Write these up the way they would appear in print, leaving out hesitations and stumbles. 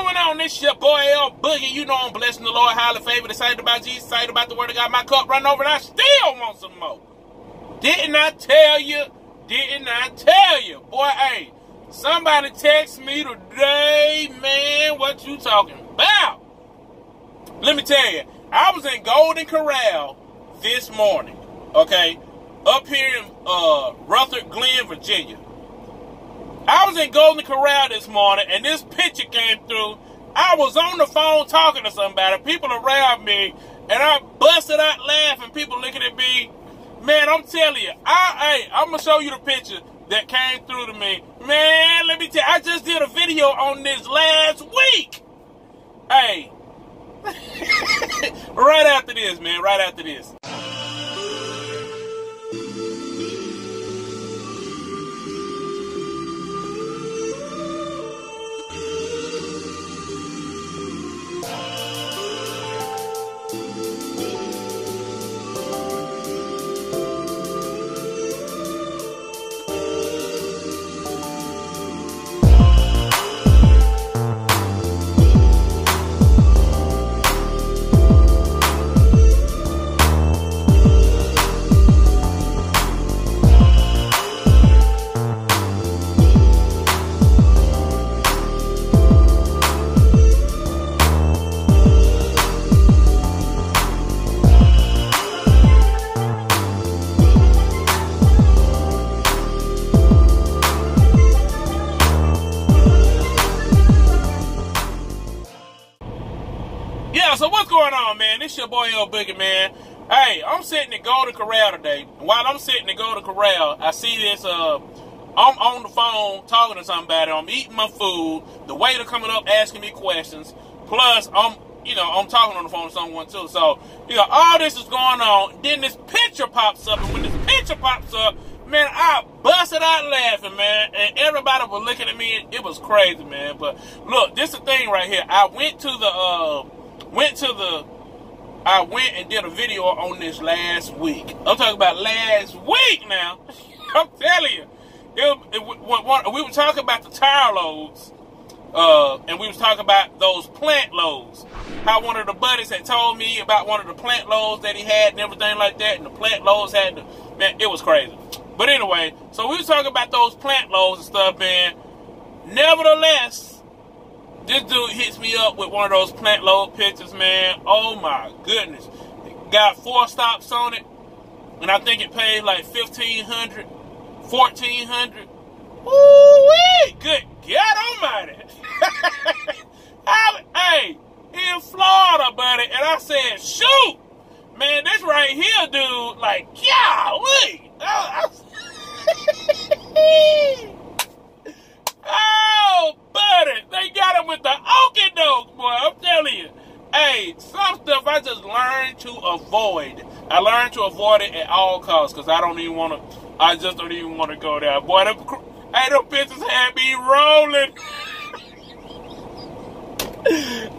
going on? This your boy L Boogie. You know I'm blessing the Lord, highly favored, excited about Jesus, excited about the word of God. My cup run over and I still want some more. Didn't I tell you? Didn't I tell you? Boy, hey, somebody text me today, man, what you talking about? Let me tell you, I was in Golden Corral this morning, okay, up here in Rutherford Glen, Virginia. I was in Golden Corral this morning, and this picture came through. I was on the phone talking to somebody, people around me, and I busted out laughing, people looking at me. Man, I'm telling you, I'm going to show you the picture that came through to me. Man, let me tell you, I just did a video on this last week. Hey, right after this, man, right after this. So what's going on, man? This your boy L Boogie, man. Hey, I'm sitting at Golden Corral today. While I'm sitting at Golden Corral, I see this, I'm on the phone talking to somebody. I'm eating my food. The waiter coming up asking me questions. Plus, I'm talking on the phone to someone too. So, all this is going on. Then this picture pops up. And when this picture pops up, man, I busted out laughing, man. And everybody was looking at me. It was crazy, man. But look, this is the thing right here. I went and did a video on this last week. I'm talking about last week now. I'm telling you. We were talking about the tire loads, and we was talking about those plant loads. How one of the buddies had told me about one of the plant loads that he had and everything like that, and the plant loads had to, man, it was crazy. But anyway, so we was talking about those plant loads and stuff, man. Nevertheless, this dude hits me up with one of those plant load pictures, man. Oh my goodness. Got 4 stops on it. And I think it paid like $1,500, $1,400. Woo-wee! Good God almighty. Hey, in Florida, buddy. And I said, shoot. Man, this right here, dude, like, golly. Oh, buddy, they got him with the okie doke, boy. I'm telling you. Hey, some stuff I just learned to avoid. I learned to avoid it at all costs because I just don't even want to go there. Boy, them pictures had me rolling.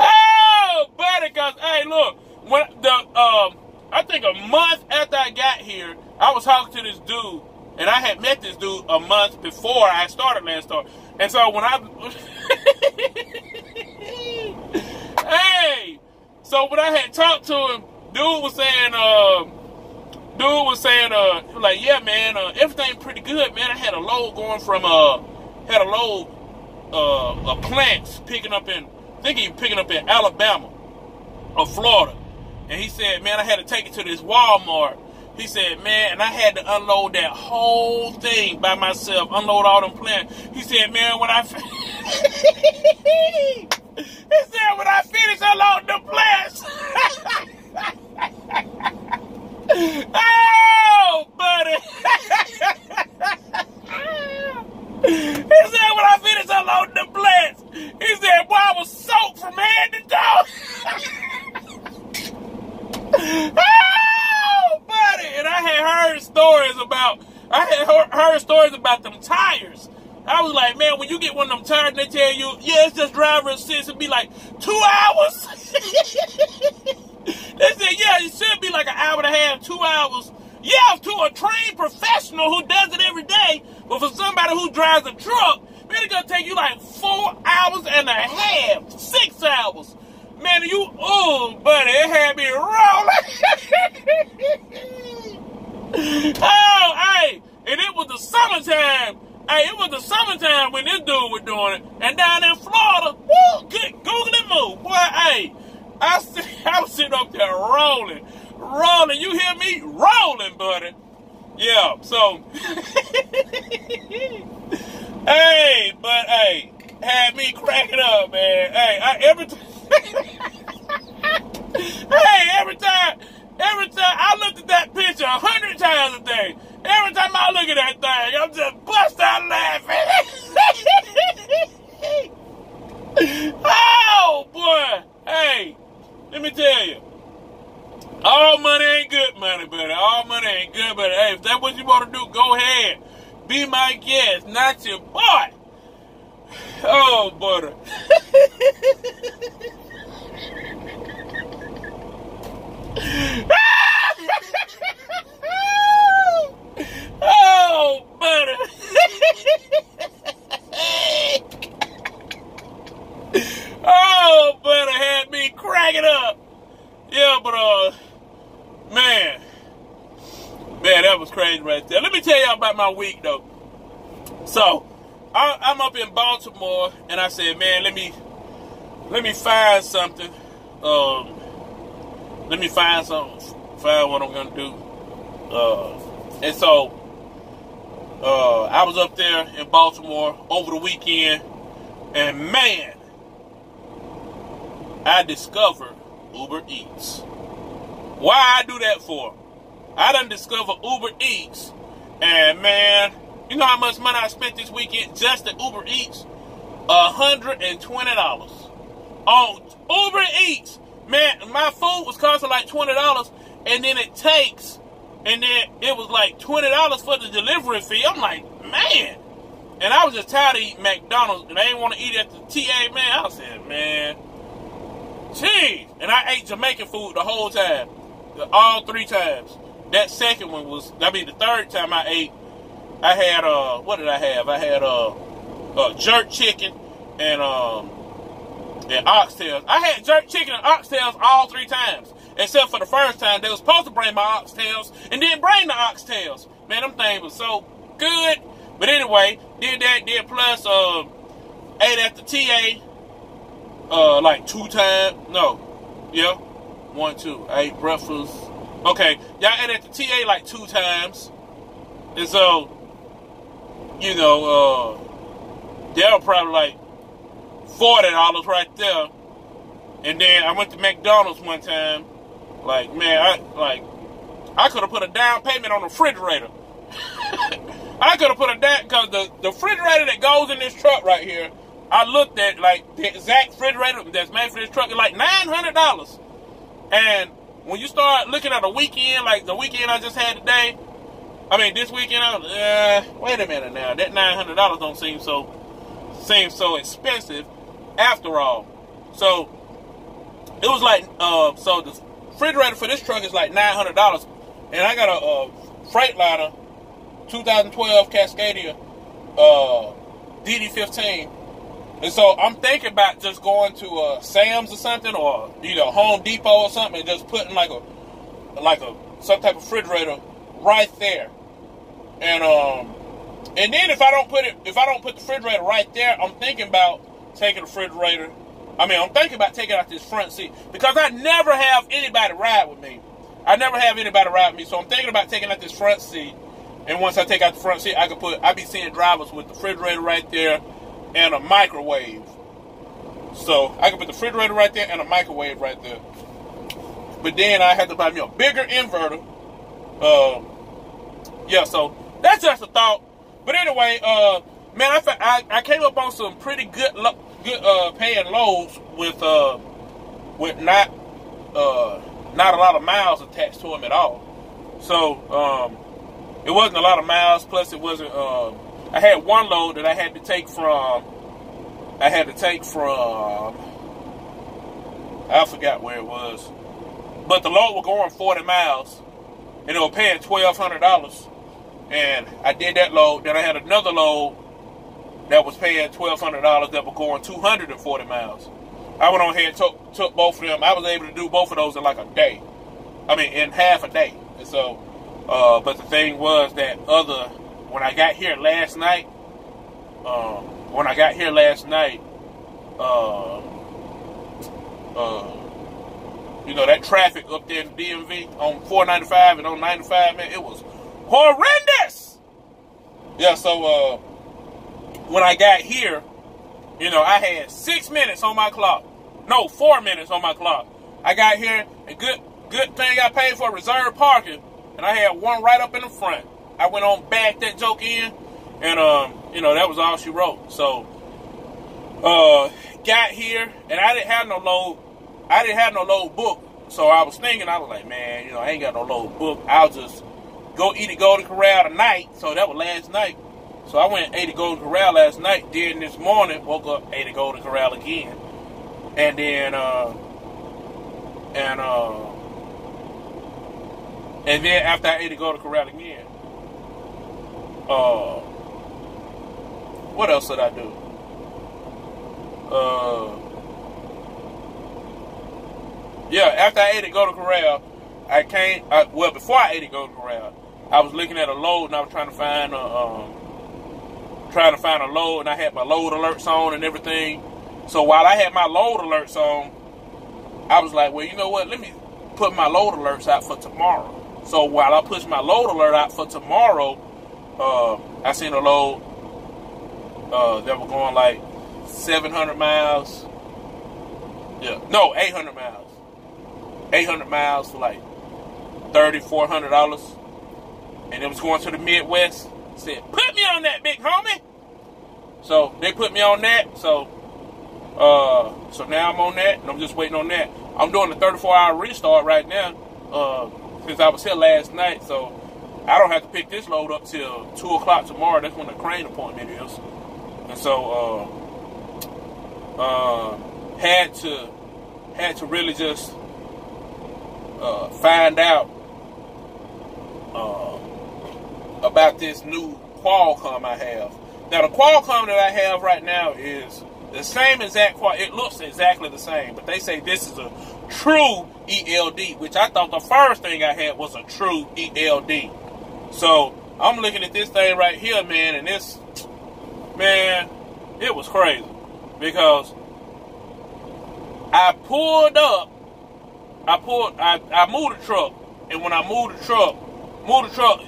Oh, buddy, because, hey, look, when I think a month after I got here, I was talking to this dude. And I had met this dude a month before I started Landstar. And so when when I had talked to him, dude was saying, yeah, man, everything pretty good, man. I had a load going from, of plants picking up in Alabama or Florida. And he said, man, I had to take it to this Walmart. He said, man, and I had to unload that whole thing by myself, unload all them plants. He said, man, when I finish unloading the plants. Oh, buddy. He said, when I finish unloading the plants, he said, boy, I was soaked from head to toe. And I had heard stories about them tires. I was like, man, when you get one of them tires and they tell you, yeah, it's just driver assist, it'd be like 2 hours. They said, yeah, it should be like an hour and a half, 2 hours. Yeah, to a trained professional who does it every day, but for somebody who drives a truck, man, it's gonna take you like 4 hours and a half, 6 Man, oh, buddy, it had me rolling. Oh, hey, and it was the summertime. Hey, it was the summertime when this dude was doing it. And down in Florida, woo, good, Google it move. Boy, hey, I was sitting up there rolling. You hear me? Rolling, buddy. Yeah, so. Hey, but, hey, had me cracking up, man. Hey, every time I looked at that picture 100 times a day. Every time I look at that thing, I'm just bust out laughing. Oh, boy. Hey, let me tell you. All money ain't good money, buddy. All money ain't good, buddy. Hey, if that's what you want to do, go ahead. Be my guest, not your boy. Oh, buddy. Oh, buddy. Oh, buddy, had me cracking up. Yeah, but, man, that was crazy right there. Let me tell y'all about my week, though. So, I'm up in Baltimore, and I said, man, let me find something. Let me find what I'm gonna do. And so, I was up there in Baltimore over the weekend, and man, I discovered Uber Eats. Why I do that for? I done discovered Uber Eats, and man, you know how much money I spent this weekend just at Uber Eats? $120 on Uber Eats. Man, my food was costing like $20, and then it was like $20 for the delivery fee. I'm like, man. And I was just tired of eating McDonald's, and I didn't want to eat at the TA, man. I said, man, jeez. And I ate Jamaican food the whole time, all 3 times. That second one the third time I ate, I had, what did I have? I had, jerk chicken and oxtails. I had jerk chicken and oxtails all 3 times. Except for the first time, they were supposed to bring my oxtails and didn't bring the oxtails. Man, them things was so good. But anyway, did plus, ate at the TA, like 2 times. No. Yeah. 1, 2. I ate breakfast. Okay. Y'all ate at the TA like 2 times. And so, you know, they were probably like $40 right there. And then I went to McDonald's one time. Like, man, I could have put a down payment on the refrigerator. I could have put a down, because the refrigerator that goes in this truck right here, I looked at, like, the exact refrigerator that's made for this truck is like $900. And when you start looking at a weekend, like the weekend I just had today, this weekend, wait a minute now, that $900 don't seem so expensive after all. So, it was like, so the refrigerator for this truck is like $900, and I got a Freightliner 2012 Cascadia DD15, and so I'm thinking about just going to Sam's or something, or either Home Depot or something, and just putting like some type of refrigerator right there, and then if I don't put the refrigerator right there, I'm thinking about taking the refrigerator. I'm thinking about taking out this front seat, because I never have anybody ride with me. So I'm thinking about taking out this front seat. And once I take out the front seat, I be seeing drivers with the refrigerator right there and a microwave. So I can put the refrigerator right there and a microwave right there. But then I had to buy me a bigger inverter. Yeah, so that's just a thought. But anyway, man, I came up on some pretty good paying loads with not a lot of miles attached to them at all. So it wasn't a lot of miles. Plus, it wasn't. I had one load that I had to take from. I forgot where it was, but the load was going 40 miles, and it was paying $1,200. And I did that load. Then I had another load that was paying $1,200 that was going 240 miles. I went on ahead and took both of them. I was able to do both of those in like a day. I mean, in half a day. And so, but the thing was that when I got here last night, you know, that traffic up there in DMV on 495 and on 95, man, it was horrendous. Yeah, so when I got here, you know, I had 6 minutes on my clock. No, 4 minutes on my clock. I got here, and good thing I paid for reserved parking, and I had one right up in the front. I went on back that joke in, and you know, that was all she wrote. So got here, and I didn't have no load booked. So I was thinking, I was like, man, you know, I ain't got no load booked. I'll just go eat at Golden Corral tonight. So that was last night. So I went and ate at Golden Corral last night. Then this morning, woke up, ate at Golden Corral again. And then after I ate at Golden Corral again, what else did I do? Yeah, after I ate at Golden Corral, before I ate at Golden Corral, I was looking at a load and I was trying to find a load, and I had my load alerts on and everything. So while I had my load alerts on, I was like, well, you know what? Let me put my load alerts out for tomorrow. So while I pushed my load alert out for tomorrow, I seen a load that was going like 700 miles. Yeah, no, 800 miles. 800 miles for like $3,400, and it was going to the Midwest. Said, put me on that, big homie. So they put me on that. So now I'm on that, and I'm just waiting on that. I'm doing the 34-hour restart right now, since I was here last night. So I don't have to pick this load up till 2 o'clock tomorrow. That's when the crane appointment is. And so had to really just find out about this new Qualcomm I have. Now the Qualcomm that I have right now is the same exact it looks exactly the same, but they say this is a true ELD, which I thought the first thing I had was a true ELD. So I'm looking at this thing right here, man, and this, man, it was crazy, because I pulled up, I moved the truck, and when I moved the truck,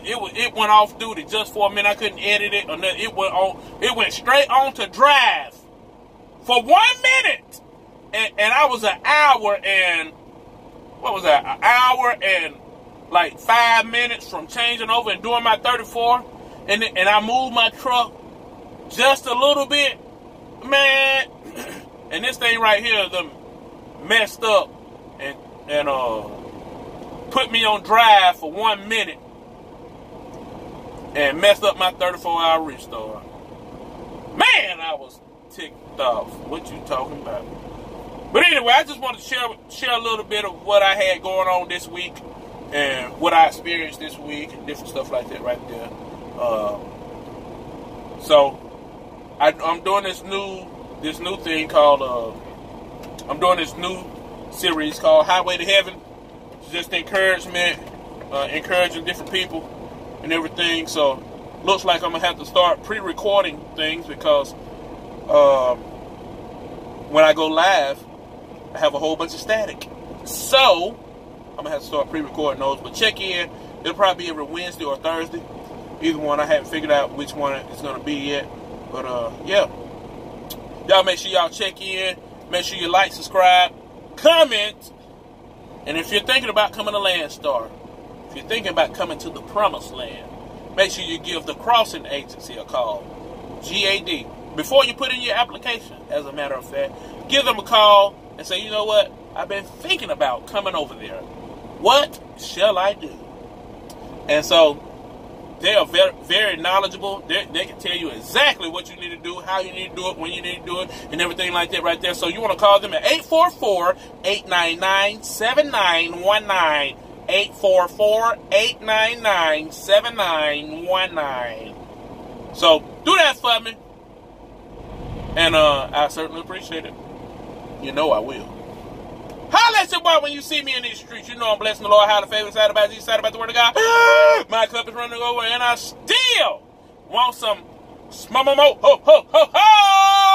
it went off duty just for a minute. I couldn't edit it or nothing. It went straight on to drive for 1 minute, and I was an hour and like 5 minutes from changing over and doing my 34, and I moved my truck just a little bit, man, and this thing right here done messed up and put me on drive for 1 minute and messed up my 34-hour restart. Man, I was ticked off. What you talking about? But anyway, I just wanted to share a little bit of what I had going on this week and what I experienced this week and different stuff like that right there. So I'm doing this new thing called I'm doing this new series called Highway to Heaven. It's just encouragement, encouraging different people and everything. So looks like I'm gonna have to start pre-recording things, because when I go live, I have a whole bunch of static. So I'm gonna have to start pre-recording those. But check in. It'll probably be every Wednesday or Thursday. Either one. I haven't figured out which one it's gonna be yet. But yeah. Y'all make sure y'all check in. Make sure you like, subscribe, comment. And if you're thinking about coming to Landstar, if you're thinking about coming to the Promised Land, make sure you give the Crossing Agency a call. GAD. Before you put in your application, as a matter of fact, give them a call and say, you know what? I've been thinking about coming over there. What shall I do? And so they are very, very knowledgeable. They can tell you exactly what you need to do, how you need to do it, when you need to do it, and everything like that right there. So you want to call them at 844-899-7919. 844-899-7919. So do that for me. And I certainly appreciate it. You know I will. Holla at your boy when you see me in these streets. You know I'm blessing the Lord, highly favored, excited about Jesus, excited about the word of God. My cup is running over, and I still want some more. Ho, ho, ho, ho!